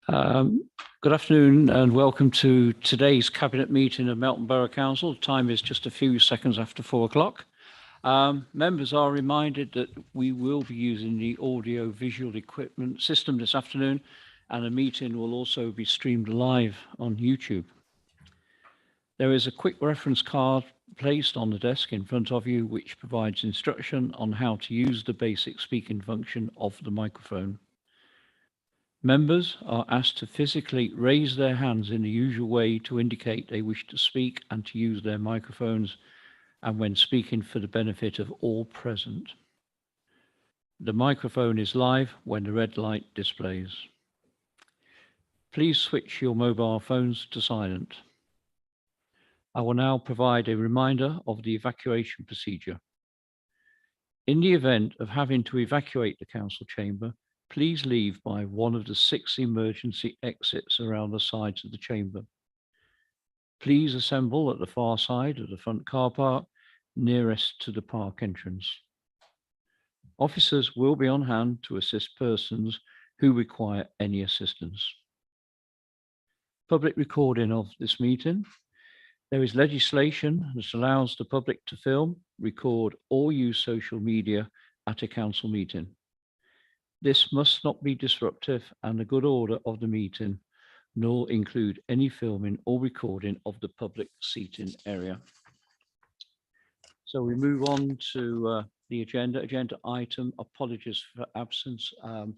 Good afternoon and welcome to today's Cabinet meeting of Melton Borough Council. Time is just a few seconds after 4 o'clock. Members are reminded that we will be using the audio visual equipment system this afternoon, and the meeting will also be streamed live on YouTube. There is a quick reference card placed on the desk in front of you which provides instruction on how to use the basic speaking function of the microphone. Members are asked to physically raise their hands in the usual way to indicate they wish to speak and to use their microphones, and when speaking for the benefit of all present. The microphone is live when the red light displays. Please switch your mobile phones to silent. I will now provide a reminder of the evacuation procedure. In the event of having to evacuate the council chamber, please leave by one of the 6 emergency exits around the sides of the chamber. Please assemble at the far side of the front car park, nearest to the park entrance. Officers will be on hand to assist persons who require any assistance. Public recording of this meeting. There is legislation that allows the public to film, record, or use social media at a council meeting. This must not be disruptive and the good order of the meeting, nor include any filming or recording of the public seating area. So we move on to the agenda item. Apologies for absence. I'm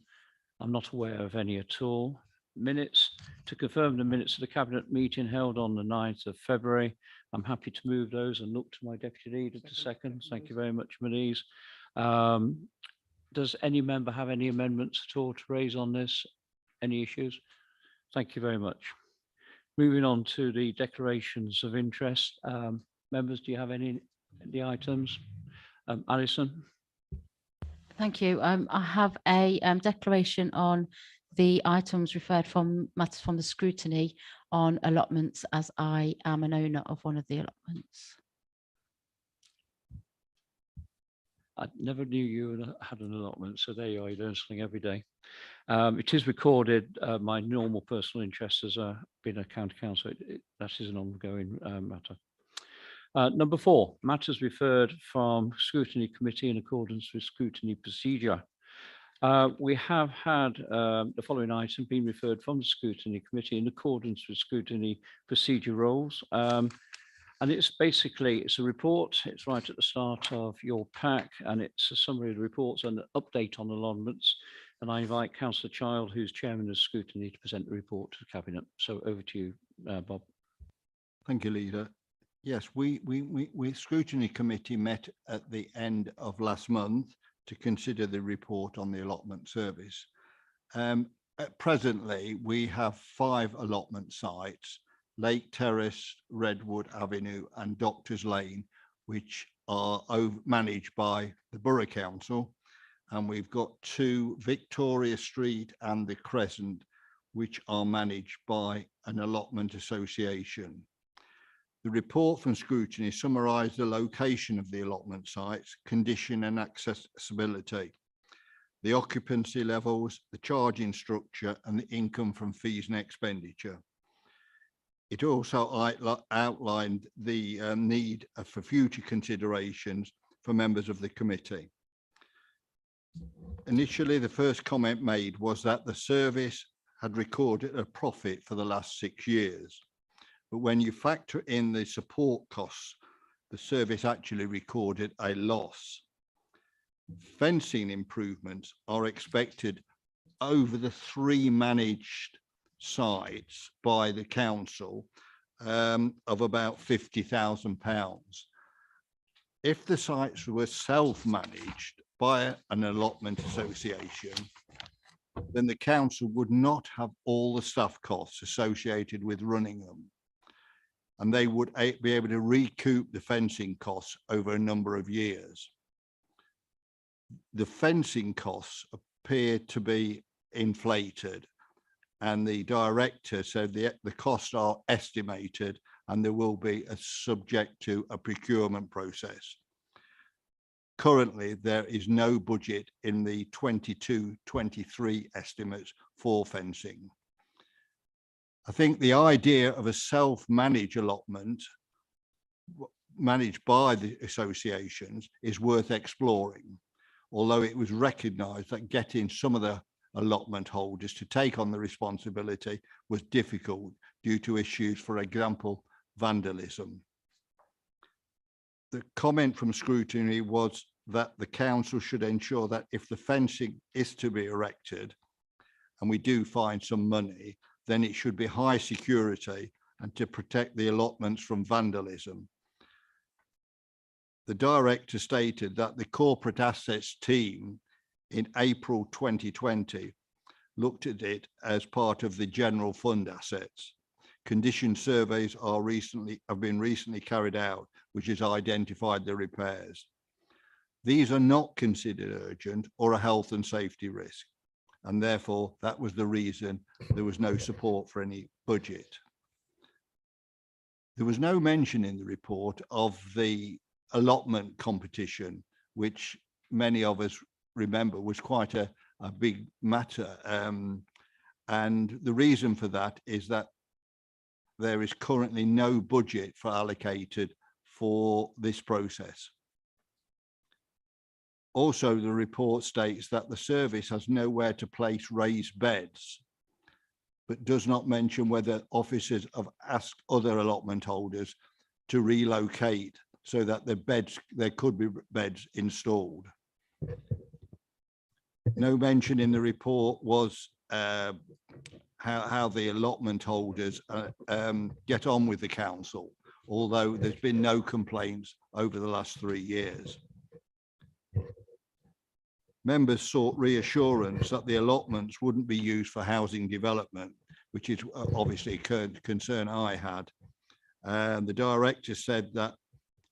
not aware of any at all. Minutes. To confirm the minutes of the Cabinet meeting held on the 9th of February. I'm happy to move those and look to my Deputy Leader to second. Thank you very much, Malise. Does any member have any amendments at all to raise on this? Any issues? Thank you very much. Moving on to the declarations of interest. Members, do you have any items? Alison? Thank you. I have a declaration on the items referred from matters from the scrutiny on allotments, as I am an owner of one of the allotments. I never knew you had an allotment, so there you are, you learn something every day. It is recorded, my normal personal interest as being a county councillor, that is an ongoing matter. Number 4, matters referred from scrutiny committee in accordance with scrutiny procedure. We have had the following item being referred from the scrutiny committee in accordance with scrutiny procedure rules. And it's basically, it's a report, it's right at the start of your pack, and it's a summary of the reports and an update on allotments. And I invite Councillor Child, who's chairman of scrutiny, to present the report to the Cabinet. So over to you, Bob. Thank you, Leader. Yes, we scrutiny committee met at the end of last month to consider the report on the allotment service. Presently, we have 5 allotment sites: Lake Terrace, Redwood Avenue and Doctors Lane, which are managed by the Borough Council. And we've got 2, Victoria Street and the Crescent, which are managed by an allotment association. The report from scrutiny summarised the location of the allotment sites, condition and accessibility, the occupancy levels, the charging structure and the income from fees and expenditure. It also outlined the need for future considerations for members of the committee. Initially, the first comment made was that the service had recorded a profit for the last 6 years. But when you factor in the support costs, the service actually recorded a loss. Fencing improvements are expected over the 3 managed sites by the council of about £50,000. If the sites were self-managed by an allotment association, then the council would not have all the staff costs associated with running them, and they would be able to recoup the fencing costs over a number of years. The fencing costs appear to be inflated, and the director said the costs are estimated and there will be subject to a procurement process. Currently, there is no budget in the 22-23 estimates for fencing. I think the idea of a self-managed allotment managed by the associations is worth exploring, although it was recognised that getting some of the allotment holders to take on the responsibility was difficult due to issues, for example, vandalism. The comment from scrutiny was that the council should ensure that if the fencing is to be erected, and we do find some money, then it should be high security and to protect the allotments from vandalism. The director stated that the corporate assets team in April 2020 looked at it as part of the general fund assets. Condition surveys have been recently carried out, which has identified the repairs. These are not considered urgent or a health and safety risk, and therefore that was the reason there was no support for any budget. There was no mention in the report of the allotment competition, which many of us remember was quite a big matter. And the reason for that is that there is currently no budget allocated for this process. Also, the report states that the service has nowhere to place raised beds, but does not mention whether officers have asked other allotment holders to relocate so that there could be beds installed. No mention in the report was how the allotment holders get on with the council, although there's been no complaints over the last 3 years. Members sought reassurance that the allotments wouldn't be used for housing development, which is obviously a concern I had. The director said that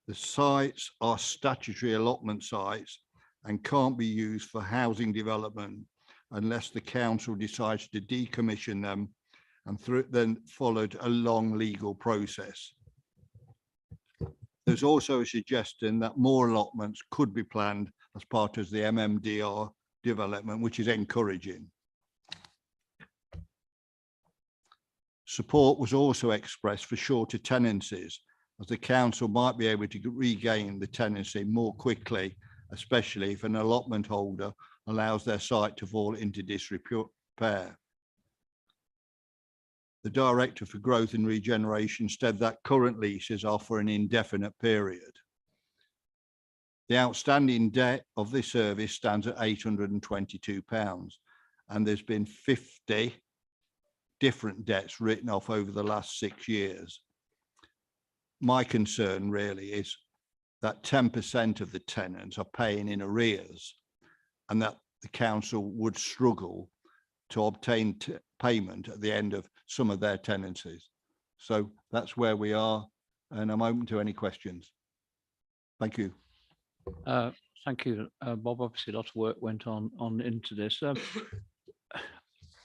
the sites are statutory allotment sites and can't be used for housing development unless the council decides to decommission them, and then followed a long legal process. There's also a suggestion that more allotments could be planned as part of the MMDR development, which is encouraging. Support was also expressed for shorter tenancies, as the council might be able to regain the tenancy more quickly, especially if an allotment holder allows their site to fall into disrepair. The Director for Growth and Regeneration said that current leases are for an indefinite period. The outstanding debt of this service stands at £822, and there's been 50 different debts written off over the last 6 years. My concern really is that 10% of the tenants are paying in arrears, and that the council would struggle to obtain payment at the end of some of their tenancies. So that's where we are, and I'm open to any questions. Thank you. Thank you, Bob. Obviously, a lot of work went on into this.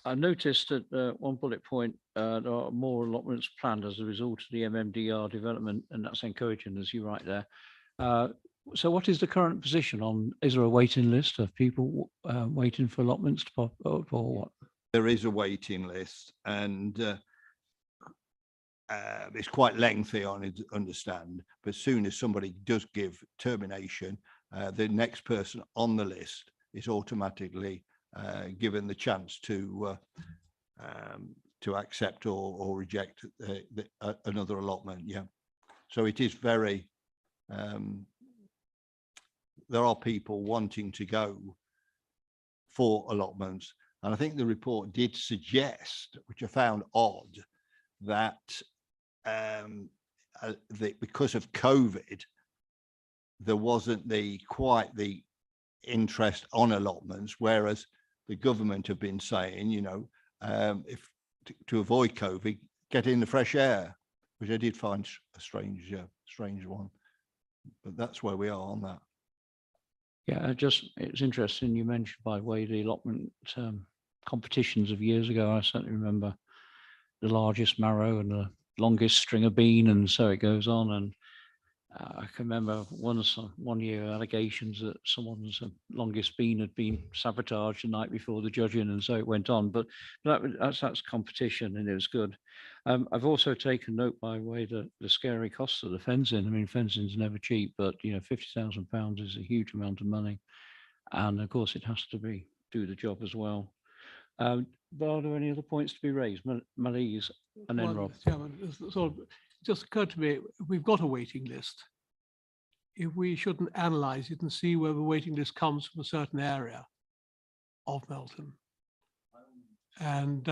I noticed that one bullet point, there are more allotments planned as a result of the MMDR development, and that's encouraging, as you write there. So what is the current position on, is there a waiting list of people waiting for allotments to pop up, or what? There is a waiting list, and it's quite lengthy, I understand, but as soon as somebody does give termination, the next person on the list is automatically given the chance to accept or reject another allotment. Yeah, so it is very there are people wanting to go for allotments, and I think the report did suggest, which I found odd, that because of COVID, there wasn't quite the interest on allotments, whereas the government have been saying, you know, if to avoid COVID, get in the fresh air, which I did find a strange one, but that's where we are on that. Yeah, it's interesting you mentioned, by the way, the allotment competitions of years ago. I certainly remember the largest marrow and the longest string of bean, and so it goes on. I can remember one year allegations that someone's longest bean had been sabotaged the night before the judging, and so it went on. But that's competition, and it was good. I've also taken note by way the scary costs of the fencing. I mean, fencing is never cheap, but you know, £50,000 is a huge amount of money, and of course, it has to do the job as well. But are there any other points to be raised, Malise, and then Rob? Chairman, it just occurred to me, we've got a waiting list. If we shouldn't analyse it and see where the waiting list comes from a certain area of Melton, and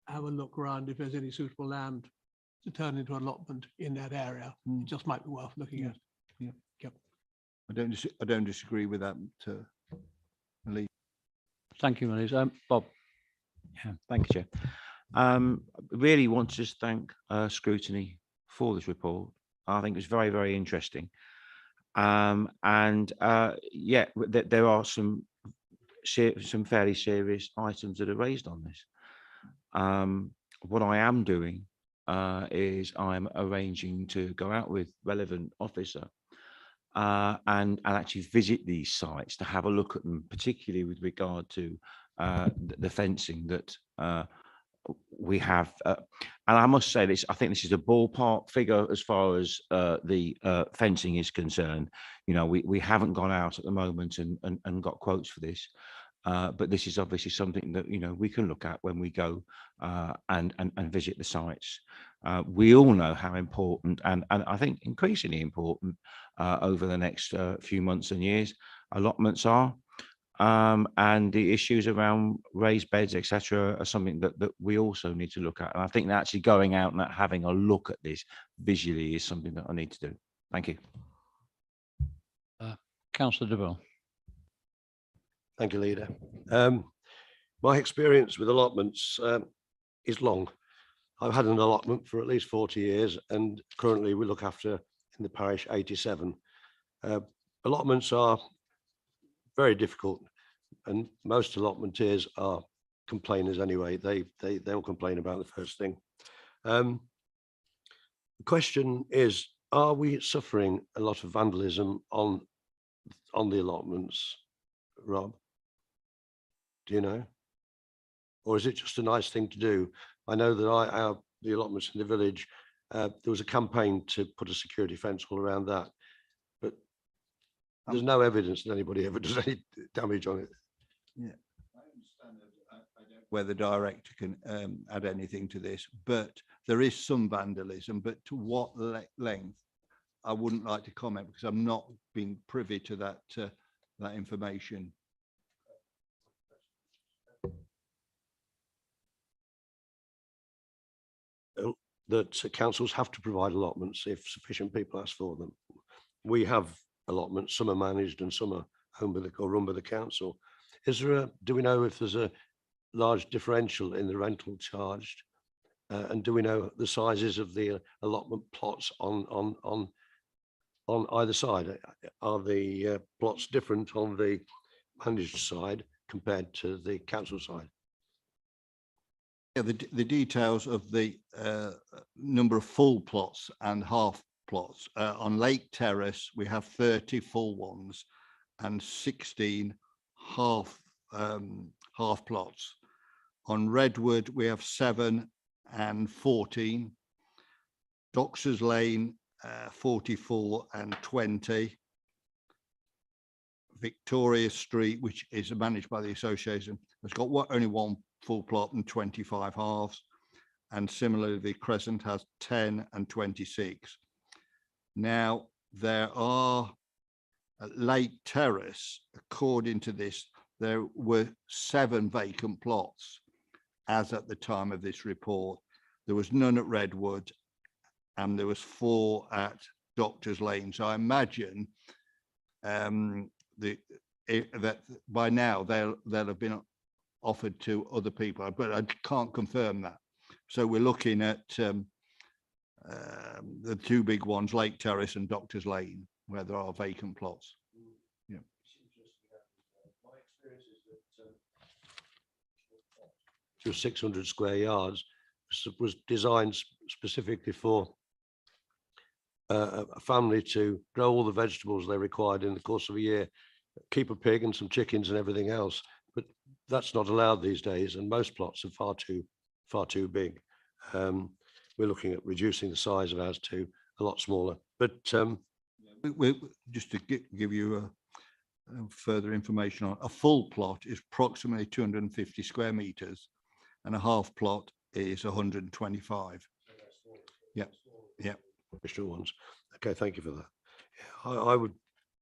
have a look around if there's any suitable land to turn into allotment in that area. It just might be worth looking at. Yeah. Yep. I don't disagree with that, Malise. Thank you, Malise. Bob. Yeah, thank you, Chair. Really want to just thank Scrutiny for this report. I think it's very, very interesting. Yeah, there are some fairly serious items that are raised on this. What I am doing is I'm arranging to go out with relevant officer and actually visit these sites to have a look at them, particularly with regard to the fencing that we have. And I must say this, I think this is a ballpark figure as far as the fencing is concerned. You know, we haven't gone out at the moment and got quotes for this. But this is obviously something that, you know, we can look at when we go and visit the sites. We all know how important, and I think increasingly important over the next few months and years, allotments are. And the issues around raised beds, etc., are something that we also need to look at. And I think that actually going out and having a look at this visually is something that I need to do. Thank you. Councillor DeVille. Thank you, Leader. My experience with allotments is long. I've had an allotment for at least 40 years, and currently we look after in the parish 87. Allotments are very difficult, and most allotmenteers are complainers anyway. They'll complain about the first thing. The question is, are we suffering a lot of vandalism on the allotments, Rob? Do you know? Or is it just a nice thing to do? I know that the allotments in the village, there was a campaign to put a security fence all around that, but there's no evidence that anybody ever does any damage on it. Yeah, I understand that. I don't know whether the director can add anything to this, but there is some vandalism, but to what length, I wouldn't like to comment because I'm not being privy to that information. That councils have to provide allotments if sufficient people ask for them. We have allotments, some are managed and some are owned by or run by the council. Do we know if there's a large differential in the rental charged? And do we know the sizes of the allotment plots on either side? Are the plots different on the managed side compared to the council side? Yeah, the details of the number of full plots and half plots. On Lake Terrace, we have 30 full ones and 16 half plots. On Redwood, we have 7 and 14. Doctors Lane, 44 and 20. Victoria Street, which is managed by the association, has got only one full plot and 25 halves. And similarly, the Crescent has 10 and 26. Now, there are at Lake Terrace, according to this, there were 7 vacant plots as at the time of this report. There was none at Redwood, and there was 4 at Doctors Lane. So I imagine that by now they'll have been offered to other people, but I can't confirm that. So we're looking at the 2 big ones, Lake Terrace and Doctors Lane, where there are vacant plots. Yeah. My experience is that 600 square yards was designed specifically for a family to grow all the vegetables they required in the course of a year, keep a pig and some chickens and everything else. But that's not allowed these days, and most plots are far too big. We're looking at reducing the size of ours to a lot smaller. But just to give you further information on, a full plot is approximately 250 square meters, and a half plot is 125. Yeah, yeah. Extra ones. Okay, thank you for that. Yeah, I would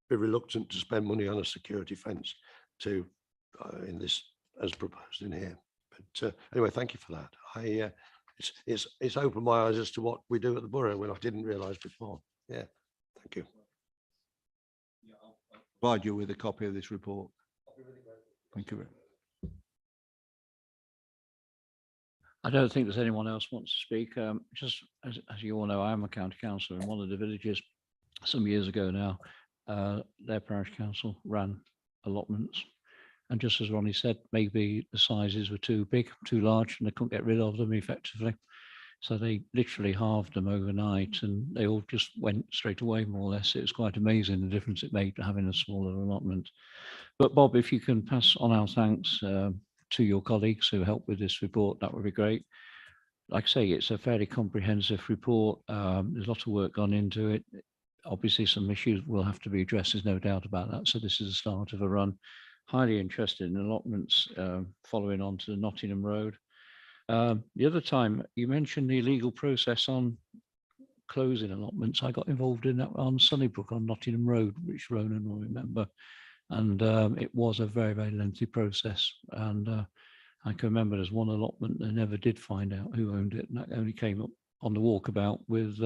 be reluctant to spend money on a security fence to in this as proposed in here. But anyway, thank you for that. It's opened my eyes as to what we do at the borough when I didn't realise before. Yeah, thank you. I'll provide you with a copy of this report. Thank you. I don't think there's anyone else wants to speak. Just as you all know, I am a county councillor in one of the villages. Some years ago now, their parish council ran allotments. And just as Ronnie said, maybe the sizes were too big, too large, and they couldn't get rid of them effectively. So they literally halved them overnight, and they all just went straight away, more or less. It was quite amazing the difference it made to having a smaller allotment. But Bob, if you can pass on our thanks to your colleagues who helped with this report, that would be great. Like I say, it's a fairly comprehensive report. There's a lot of work gone into it. Obviously, some issues will have to be addressed. There's no doubt about that. So this is the start of a run. Highly interested in allotments following on to the Nottingham Road. The other time you mentioned the legal process on closing allotments. I got involved in that on Sunnybrook on Nottingham Road, which Ronan will remember. And it was a very, very lengthy process. And I can remember there's one allotment they never did find out who owned it. And that only came up on the walkabout with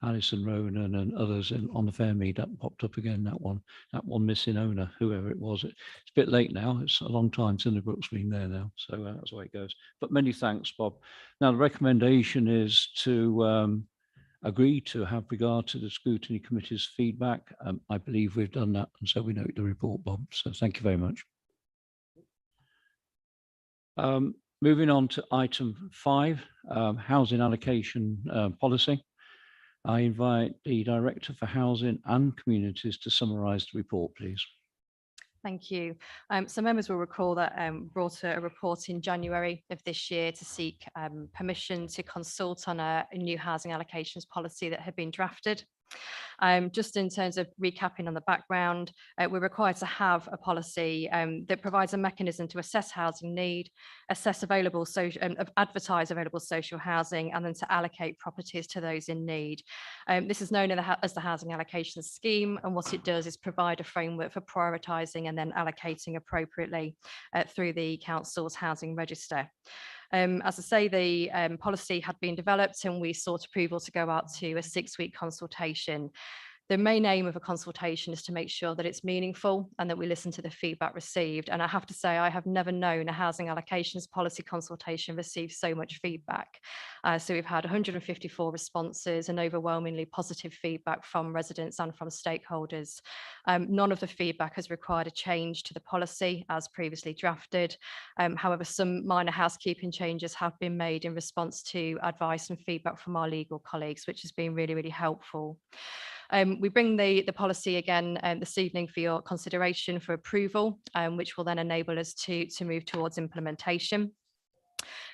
Alison, Ronan and others on the Fairmead. That popped up again, that one missing owner, whoever it was. It's a bit late now. It's a long time since the Brook's been there now. So that's the way it goes. But many thanks, Bob. Now, the recommendation is to agree to have regard to the scrutiny committee's feedback. I believe we've done that, and so we note the report, Bob. So thank you very much. Moving on to item 5, housing allocation policy. I invite the Director for Housing and Communities to summarise the report, please. Thank you. So members will recall that brought a report in January of this year to seek permission to consult on a new housing allocations policy that had been drafted. Just in terms of recapping on the background, we're required to have a policy that provides a mechanism to assess housing need, assess available social, advertise available social housing, and then to allocate properties to those in need. This is known as the housing allocation scheme, and what it does is provide a framework for prioritising and then allocating appropriately through the council's housing register. As I say, the policy had been developed and we sought approval to go out to a 6-week consultation. The main aim of a consultation is to make sure that it's meaningful and that we listen to the feedback received. And I have to say, I have never known a housing allocations policy consultation receive so much feedback. So we've had 154 responses and overwhelmingly positive feedback from residents and from stakeholders. None of the feedback has required a change to the policy as previously drafted. However, some minor housekeeping changes have been made in response to advice and feedback from our legal colleagues, which has been really, really helpful. We bring the policy again this evening for your consideration for approval, which will then enable us to move towards implementation.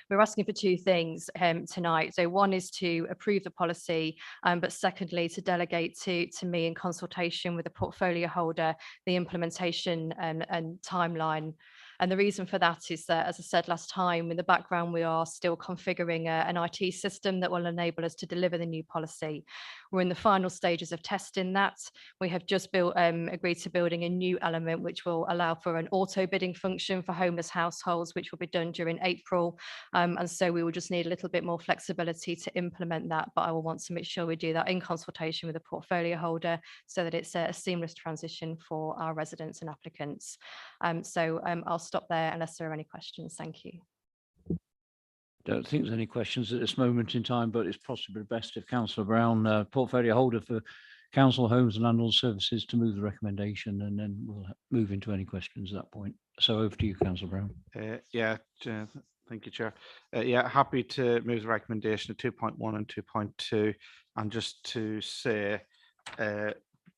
We're asking for 2 things tonight. So one is to approve the policy, but secondly, to delegate to me in consultation with the portfolio holder, the implementation and timeline. And the reason for that is that, as I said last time, in the background, we are still configuring an IT system that will enable us to deliver the new policy. We're in the final stages of testing that. We have just agreed to building a new element, which will allow for an auto bidding function for homeless households, which will be done during April. And so we will just need a little bit more flexibility to implement that, but I will want to make sure we do that in consultation with the portfolio holder so that it's a seamless transition for our residents and applicants. I'll stop there unless there are any questions. Thank you. Don't think there's any questions at this moment in time, but it's possibly best if Councillor Browne, portfolio holder for Council Homes and Landlord Services, to move the recommendation, and then we'll move into any questions at that point. So over to you, Councillor Browne. Thank you, Chair. Yeah, happy to move the recommendation of 2.1 and 2.2. And just to say,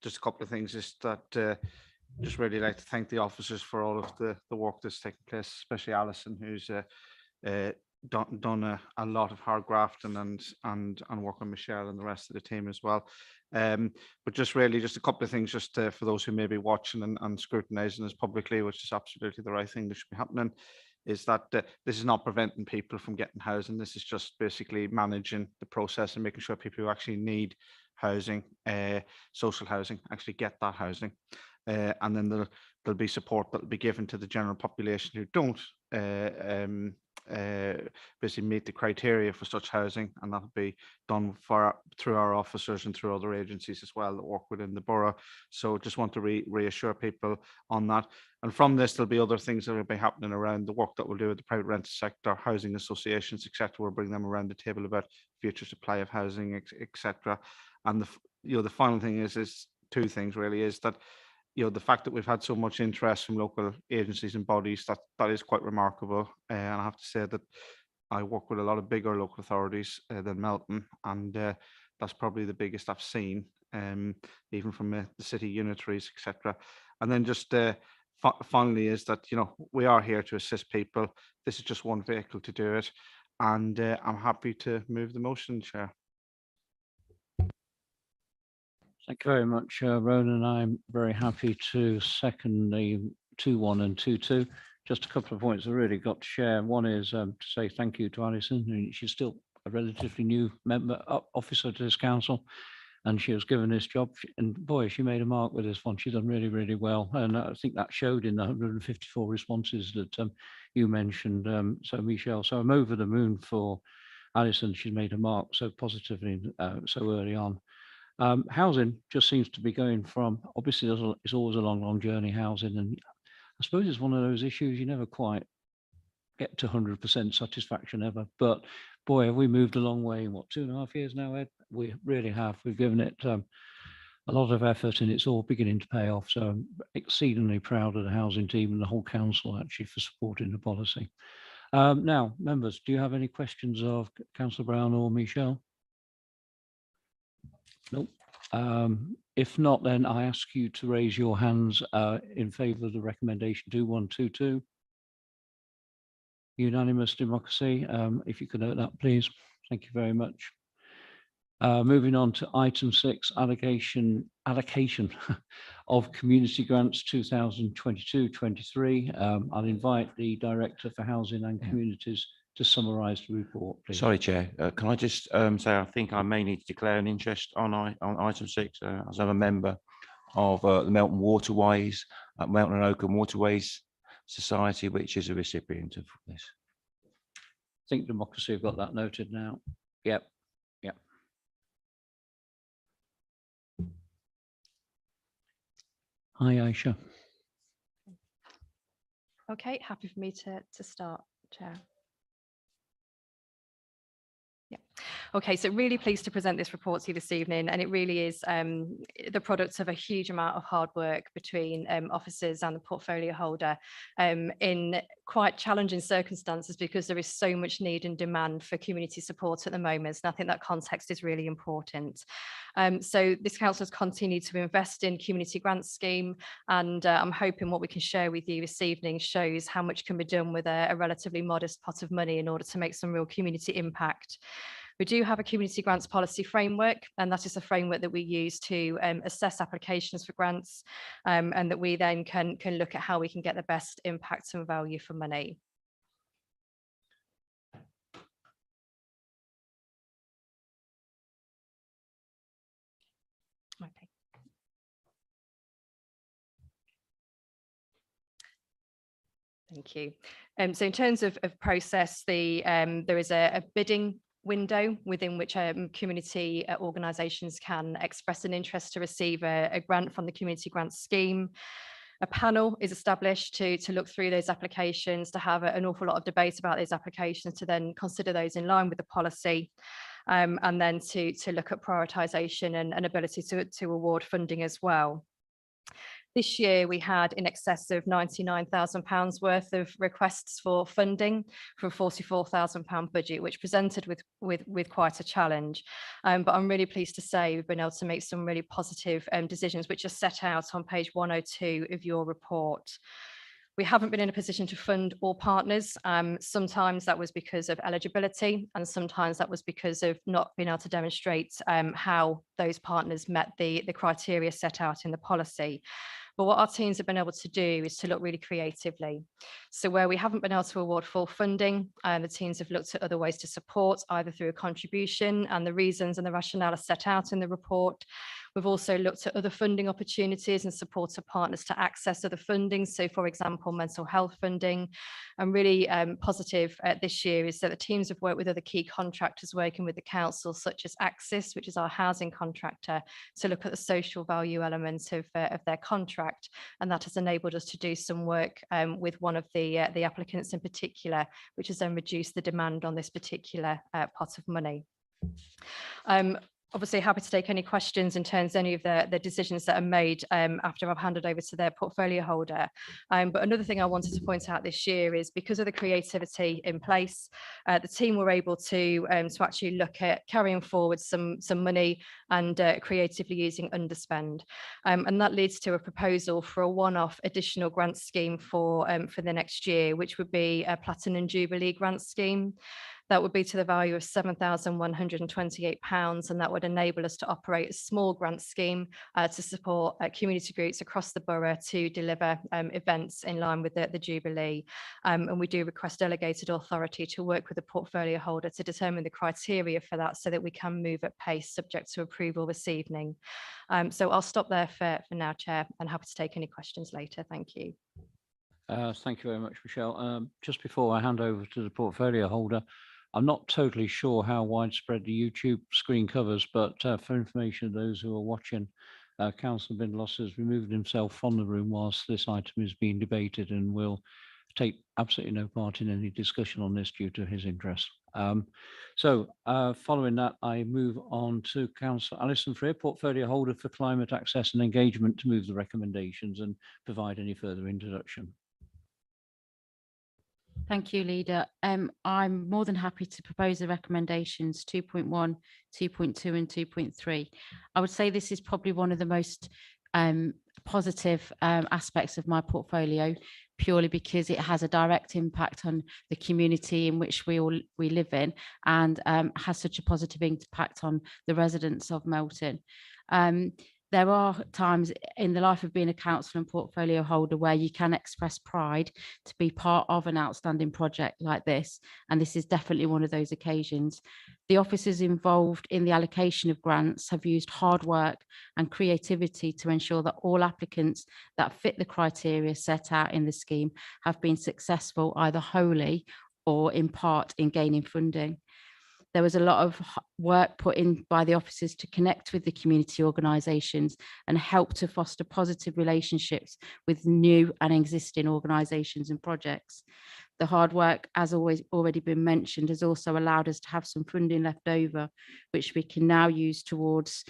just a couple of things is that just really like to thank the officers for all of the work that's taken place, especially Alison, who's done a lot of hard grafting and work on Michelle and the rest of the team as well. But just really just a couple of things just for those who may be watching and scrutinising this publicly, which is absolutely the right thing that should be happening, is that this is not preventing people from getting housing. This is just basically managing the process and making sure people who actually need housing, social housing, actually get that housing. And then there'll be support that will be given to the general population who don't basically meet the criteria for such housing, and that'll be done through our officers and through other agencies as well that work within the borough. So just want to reassure people on that. And from this, there'll be other things that will be happening around the work that we'll do with the private rental sector, housing associations, etc. We'll bring them around the table about future supply of housing, etc. And the final thing is two things really, is that the fact that we've had so much interest from local agencies and bodies, that is quite remarkable. And I have to say that I work with a lot of bigger local authorities than Melton, and that's probably the biggest I've seen, even from the city unitaries, etc. And then just finally is that, we are here to assist people. This is just one vehicle to do it. And I'm happy to move the motion, Chair. Thank you very much, Ronan. I'm very happy to second the 2.1 and 2.2. Just a couple of points I really got to share. One is to say thank you to Alison. She's still a relatively new officer to this council, and she was given this job. And boy, she made a mark with this one. She's done really, really well. And I think that showed in the 154 responses that you mentioned. So Michelle, so I'm over the moon for Alison. She's made a mark so positively so early on. Housing just seems to be going from, obviously it's always a long journey, housing, and I suppose it's one of those issues you never quite get to 100% satisfaction ever, but boy, have we moved a long way in 2.5 years now, Ed? We really have. We've given it a lot of effort, and it's all beginning to pay off. So I'm exceedingly proud of the housing team and the whole council actually for supporting the policy. Now, members, do you have any questions of Councillor Browne or Michelle? Nope. If not, then I ask you to raise your hands in favour of the recommendation 2.1.2.2. Unanimous democracy. If you could note that, please. Thank you very much. Moving on to item 6, allocation of community grants 2022-23. I'll invite the Director for Housing and Communities to summarise the report, please. Sorry, Chair. Can I just say I think I may need to declare an interest on item 6 as I'm a member of the Melton Waterways, Melton and Oakham Waterways Society, which is a recipient of this. I think Democracy have got that noted now. Yep. Hi, Aisha. Okay, happy for me to start, Chair. Yeah. Okay, so really pleased to present this report to you this evening, and it really is the product of a huge amount of hard work between officers and the portfolio holder in quite challenging circumstances, because there is so much need and demand for community support at the moment, and I think that context is really important. So this council has continued to invest in community grant scheme, and I'm hoping what we can share with you this evening shows how much can be done with a relatively modest pot of money in order to make some real community impact. We do have a community grants policy framework, and that is a framework that we use to assess applications for grants, and that we then can look at how we can get the best impact and value for money. Okay. Thank you. So in terms of process, there is a bidding window within which community organisations can express an interest to receive a grant from the community grant scheme. A panel is established to look through those applications, to have an awful lot of debate about those applications, to then consider those in line with the policy, and then to look at prioritisation and ability to award funding as well. This year, we had in excess of £99,000 worth of requests for funding for a £44,000 budget, which presented with quite a challenge. But I'm really pleased to say we've been able to make some really positive decisions, which are set out on page 102 of your report. We haven't been in a position to fund all partners. Sometimes that was because of eligibility, and sometimes that was because of not being able to demonstrate how those partners met the criteria set out in the policy. But what our teams have been able to do is to look really creatively. So where we haven't been able to award full funding, the teams have looked at other ways to support, either through a contribution, and the reasons and the rationale are set out in the report. We've also looked at other funding opportunities and supported partners to access other funding. So for example, mental health funding. And really positive this year is that the teams have worked with other key contractors working with the council, such as Axis, which is our housing contractor, to look at the social value elements of their contract. And that has enabled us to do some work with one of the applicants in particular, which has then reduced the demand on this particular pot of money. Obviously happy to take any questions in terms of any of the decisions that are made after I've handed over to their portfolio holder. But another thing I wanted to point out this year is because of the creativity in place, the team were able to actually look at carrying forward some money and creatively using underspend. And that leads to a proposal for a one-off additional grant scheme for the next year, which would be a Platinum Jubilee grant scheme. That would be to the value of £7,128, and that would enable us to operate a small grant scheme to support community groups across the borough to deliver events in line with the Jubilee. And we do request delegated authority to work with the portfolio holder to determine the criteria for that so that we can move at pace subject to approval this evening. So I'll stop there for now, Chair, and happy to take any questions later. Thank you. Thank you very much, Michelle. Just before I hand over to the portfolio holder, I'm not totally sure how widespread the YouTube screen covers, but for information of those who are watching, Councillor Bindloss has removed himself from the room whilst this item is being debated and will take absolutely no part in any discussion on this due to his interest. Following that, I move on to Councillor Alison Freer, portfolio holder for climate access and engagement, to move the recommendations and provide any further introduction. Thank you, Leader. I'm more than happy to propose the recommendations 2.1, 2.2 and 2.3. I would say this is probably one of the most positive aspects of my portfolio, purely because it has a direct impact on the community in which we live in, and has such a positive impact on the residents of Melton. There are times in the life of being a councillor and portfolio holder where you can express pride to be part of an outstanding project like this, and this is definitely one of those occasions. The officers involved in the allocation of grants have used hard work and creativity to ensure that all applicants that fit the criteria set out in the scheme have been successful, either wholly or in part, in gaining funding. There was a lot of work put in by the officers to connect with the community organisations and help to foster positive relationships with new and existing organisations and projects. The hard work, as already been mentioned, has also allowed us to have some funding left over, which we can now use towards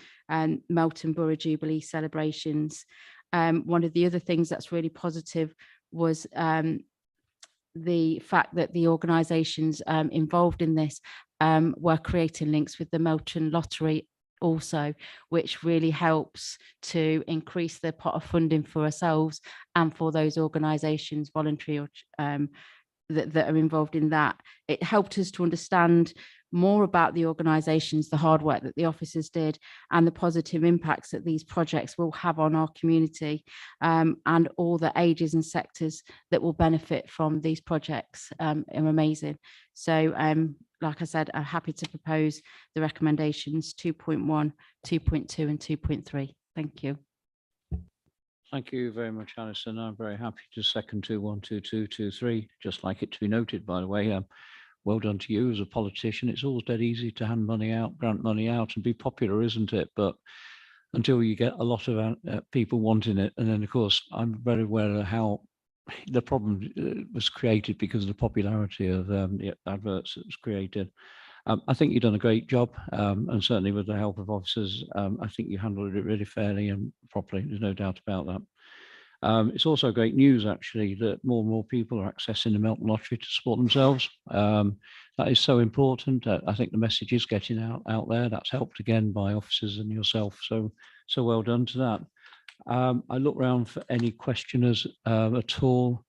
Melton Borough Jubilee celebrations. One of the other things that's really positive was the fact that the organisations involved in this were creating links with the Melton Lottery also, which really helps to increase the pot of funding for ourselves and for those organisations, voluntary that are involved in that. It helped us to understand more about the organisations, the hard work that the officers did, and the positive impacts that these projects will have on our community, and all the ages and sectors that will benefit from these projects are amazing. So like I said, I'm happy to propose the recommendations 2.1, 2.2 and 2.3. Thank you. Thank you very much, Alison. I'm very happy to second 2.1, 2.2, 2.3. Just like it to be noted, by the way, well done to you as a politician. It's always dead easy to hand money out, grant money out and be popular, isn't it? But until you get a lot of people wanting it. And then, of course, I'm very aware of how the problem was created because of the popularity of the adverts that was created. I think you've done a great job, and certainly with the help of officers, I think you handled it really fairly and properly. There's no doubt about that. It's also great news, actually, that more and more people are accessing the Melton Lottery to support themselves. That is so important. I think the message is getting out there. That's helped again by officers and yourself. So well done to that. I look around for any questioners at all.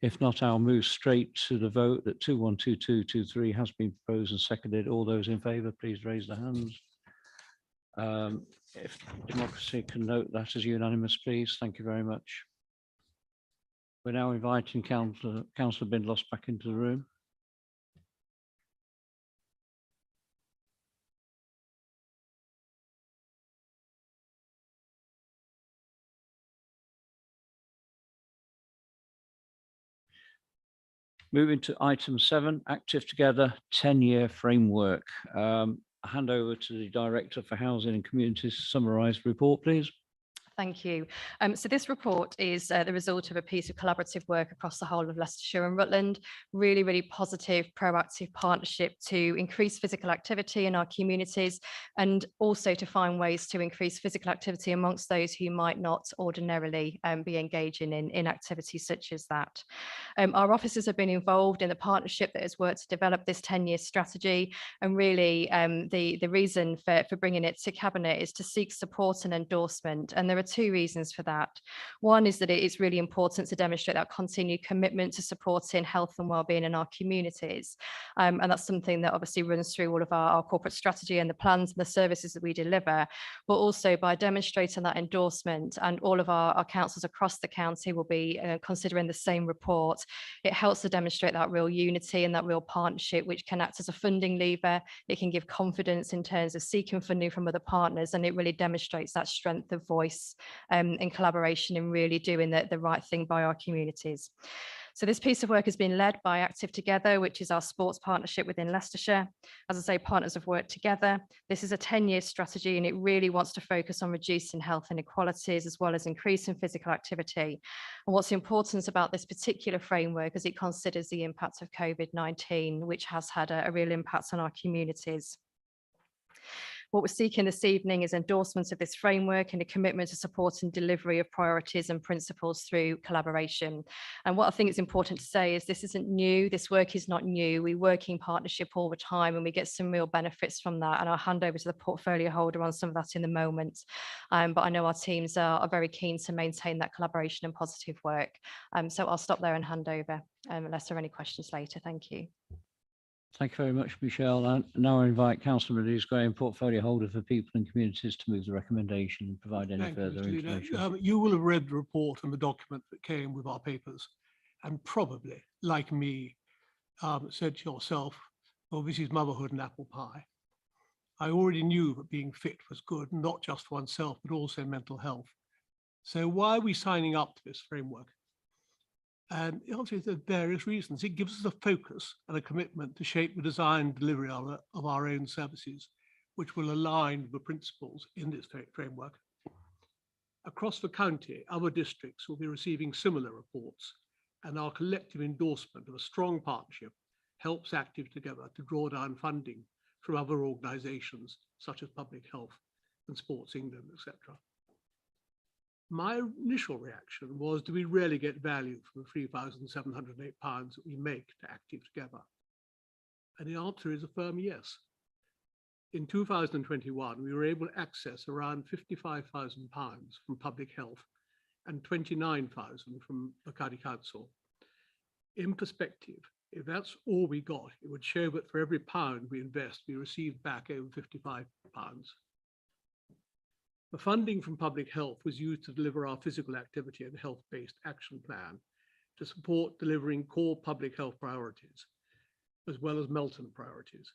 If not, I'll move straight to the vote that 212223 has been proposed and seconded. All those in favour, please raise their hands. If democracy can note that as unanimous, please. Thank you very much. We're now inviting Councillor Bindloss back into the room. Moving to item 7, Active Together 10-year framework. I hand over to the Director for Housing and Communities to summarise the report, please. Thank you. So this report is the result of a piece of collaborative work across the whole of Leicestershire and Rutland. Really, really positive, proactive partnership to increase physical activity in our communities and also to find ways to increase physical activity amongst those who might not ordinarily be engaging in activities such as that. Our officers have been involved in the partnership that has worked to develop this 10-year strategy, and really the reason for bringing it to Cabinet is to seek support and endorsement, and there are 2 reasons for that. One is that it is really important to demonstrate that continued commitment to supporting health and wellbeing in our communities, and that's something that obviously runs through all of our corporate strategy and the plans and the services that we deliver, but also by demonstrating that endorsement, and all of our councils across the county will be considering the same report. It helps to demonstrate that real unity and that real partnership, which can act as a funding lever. It can give confidence in terms of seeking funding from other partners, and it really demonstrates that strength of voice and collaboration in really doing the right thing by our communities. So this piece of work has been led by Active Together, which is our sports partnership within Leicestershire. As I say, partners have worked together. This is a 10-year strategy, and it really wants to focus on reducing health inequalities as well as increasing physical activity. And what's important about this particular framework is it considers the impact of COVID-19, which has had a real impact on our communities. What we're seeking this evening is endorsements of this framework and a commitment to supporting delivery of priorities and principles through collaboration. And what I think is important to say is this isn't new. This work is not new. We work in partnership all the time, and we get some real benefits from that. And I'll hand over to the portfolio holder on some of that in a moment. But I know our teams are very keen to maintain that collaboration and positive work. So I'll stop there and hand over unless there are any questions later. Thank you. Thank you very much, Michelle. And now I invite Councillor Malise Graham, portfolio holder for People and Communities, to move the recommendation and provide any further information. You will have read the report and the document that came with our papers, and probably, like me, said to yourself, well, this is motherhood and apple pie. I already knew that being fit was good, not just for oneself, but also mental health. So why are we signing up to this framework? And the answer is there are various reasons. It gives us a focus and a commitment to shape the design and delivery of our own services, which will align with the principles in this framework. Across the county, other districts will be receiving similar reports, and our collective endorsement of a strong partnership helps Active Together to draw down funding from other organisations such as Public Health and Sports England, etc. My initial reaction was, do we really get value from the £3,708 that we make to Active Together? And the answer is a firm yes. In 2021, we were able to access around £55,000 from Public Health and £29,000 from the County Council. In perspective, if that's all we got, it would show that for every pound we invest, we receive back over £55. The funding from Public Health was used to deliver our physical activity and health-based action plan to support delivering core public health priorities, as well as Melton priorities.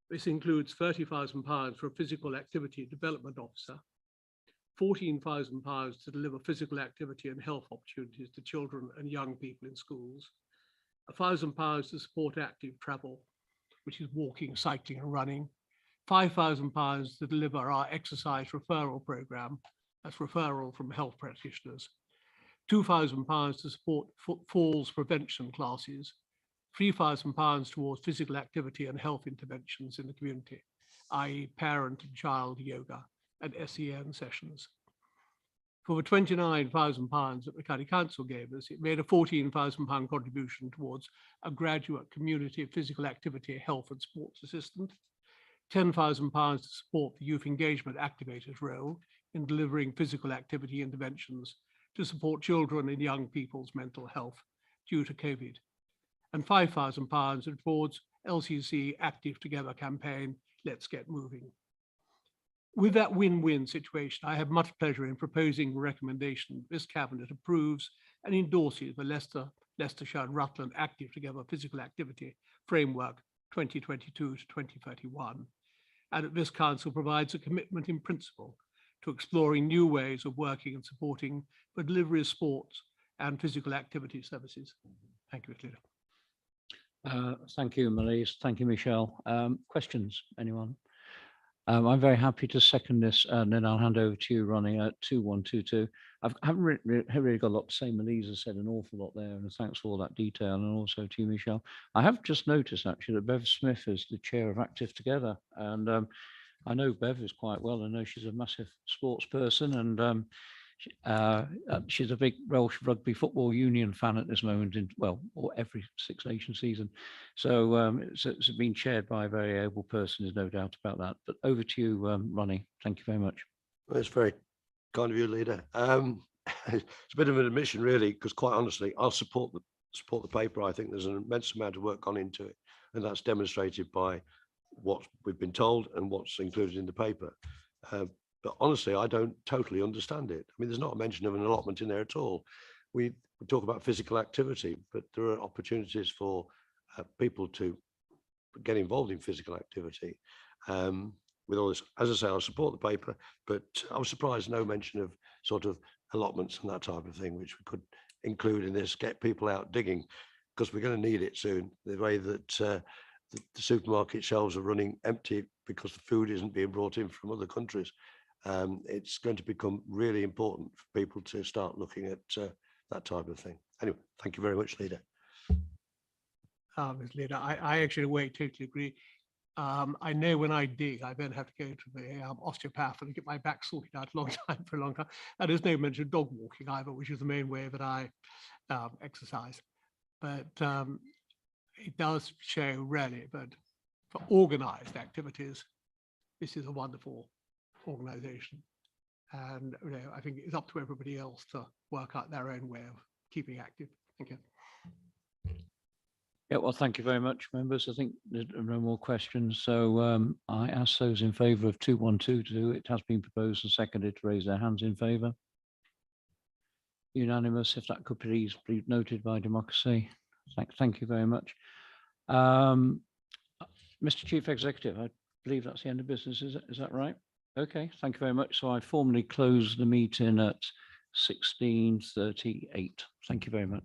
This includes £30,000 for a physical activity development officer, £14,000 to deliver physical activity and health opportunities to children and young people in schools, £1,000 to support active travel, which is walking, cycling and running, £5,000 to deliver our exercise referral programme, that's referral from health practitioners, £2,000 to support falls prevention classes, £3,000 towards physical activity and health interventions in the community, i.e. parent and child yoga and SEN sessions. For the £29,000 that the County Council gave us, it made a £14,000 contribution towards a graduate community physical activity, health and sports assistant, £10,000 to support the youth engagement activators role in delivering physical activity interventions to support children and young people's mental health due to COVID, and £5,000 towards LCC Active Together campaign, Let's Get Moving. With that win-win situation, I have much pleasure in proposing a recommendation this Cabinet approves and endorses the Leicestershire and Rutland Active Together Physical Activity Framework 2022 to 2031. And that this Council provides a commitment in principle to exploring new ways of working and supporting the delivery of sports and physical activity services. Thank you, Mr. Leader. Thank you, Malise. Thank you, Michelle. Questions, anyone? I'm very happy to second this, and then I'll hand over to you, Ronnie, at 2122. I haven't really got a lot to say. Malise has said an awful lot there, and thanks for all that detail, and also to you, Michelle. I have just noticed, actually, that Bev Smith is the chair of Active Together, and I know Bev is quite well. I know she's a massive sports person, and she's a big Welsh Rugby Football Union fan at this moment, or every Six Nations season. So it's been chaired by a very able person, there's no doubt about that. But over to you, Ronnie. Thank you very much. That's very kind of you, Leader. It's a bit of an admission, really, because quite honestly, I'll support the paper. I think there's an immense amount of work gone into it, and that's demonstrated by what we've been told and what's included in the paper. But honestly, I don't totally understand it. I mean, there's not a mention of an allotment in there at all. We talk about physical activity, but there are opportunities for people to get involved in physical activity. With all this, as I say, I'll support the paper, but I was surprised no mention of sort of allotments and that type of thing, which we could include in this, get people out digging, because we're going to need it soon. The way that the supermarket shelves are running empty because the food isn't being brought in from other countries. It's going to become really important for people to start looking at that type of thing. Anyway, thank you very much, Leader. Ms. Leader, I actually totally agree. I know when I dig, I then have to go to the osteopath and get my back sorted out for a long time. And there's no mention of dog walking either, which is the main way that I exercise. But it does show really that for organized activities, this is a wonderful organization. And I think it's up to everybody else to work out their own way of keeping active. Thank you. Yeah, well, thank you very much, members. I think there are no more questions. So I ask those in favour of 2122. It has been proposed and seconded to raise their hands in favour. Unanimous, if that could please be noted by democracy. Thank you very much. Mr. Chief Executive, I believe that's the end of business, is that right? Okay, thank you very much. So I formally close the meeting at 16:38. Thank you very much.